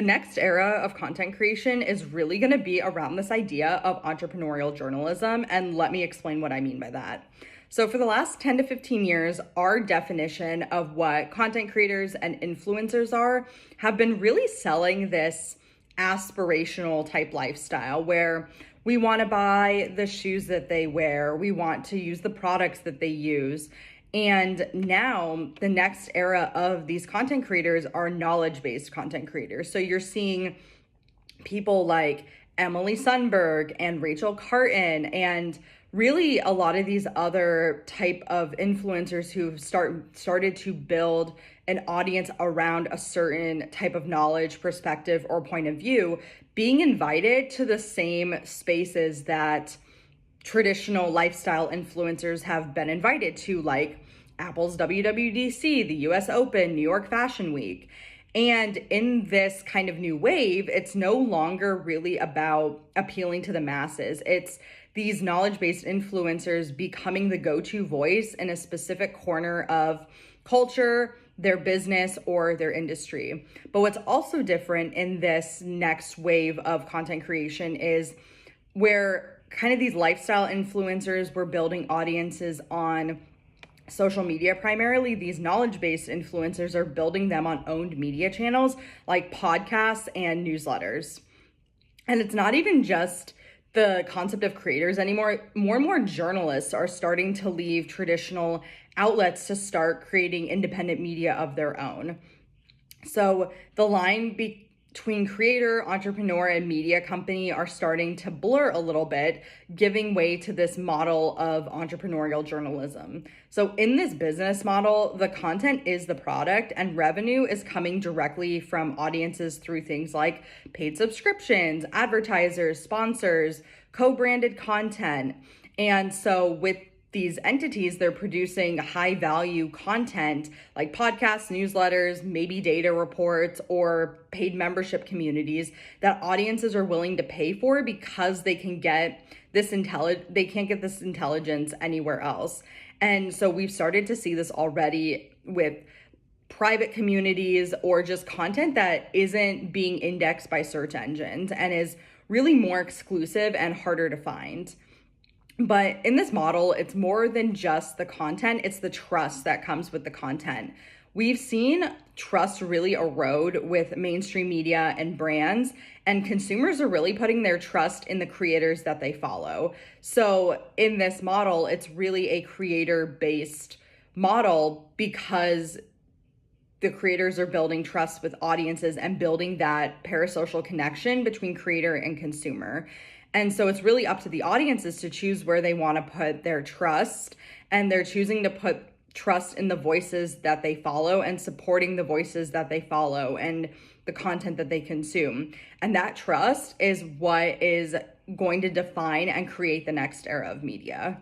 The next era of content creation is really going to be around this idea of entrepreneurial journalism, and let me explain what I mean by that. So for the last 10 to 15 years, our definition of what content creators and influencers are have been really selling this aspirational type lifestyle where we want to buy the shoes that they wear, we want to use the products that they use. And now the next era of these content creators are knowledge-based content creators. So you're seeing people like Emily Sundberg and Rachel Carton and really a lot of these other type of influencers who've started to build an audience around a certain type of knowledge, perspective, or point of view, being invited to the same spaces that traditional lifestyle influencers have been invited to, like Apple's WWDC, the US Open, New York Fashion Week. And in this kind of new wave, it's no longer really about appealing to the masses. It's these knowledge-based influencers becoming the go-to voice in a specific corner of culture, their business, or their industry. But what's also different in this next wave of content creation is where kind of these lifestyle influencers were building audiences on social media primarily. These knowledge-based influencers are building them on owned media channels like podcasts and newsletters. And it's not even just the concept of creators anymore. More and more journalists are starting to leave traditional outlets to start creating independent media of their own. So the line between creator, entrepreneur, and media company are starting to blur a little bit, giving way to this model of entrepreneurial journalism. So in this business model, the content is the product and revenue is coming directly from audiences through things like paid subscriptions, advertisers, sponsors, co-branded content. And so with these entities, they're producing high value content like podcasts, newsletters, maybe data reports, or paid membership communities that audiences are willing to pay for because they can get this they can't get this intelligence anywhere else. And so we've started to see this already with private communities or just content that isn't being indexed by search engines and is really more exclusive and harder to find. But in this model, it's more than just the content, it's the trust that comes with the content. We've seen trust really erode with mainstream media and brands, and consumers are really putting their trust in the creators that they follow. So in this model, it's really a creator-based model because the creators are building trust with audiences and building that parasocial connection between creator and consumer. And so it's really up to the audiences to choose where they want to put their trust, and they're choosing to put trust in the voices that they follow and supporting the voices that they follow and the content that they consume. And that trust is what is going to define and create the next era of media.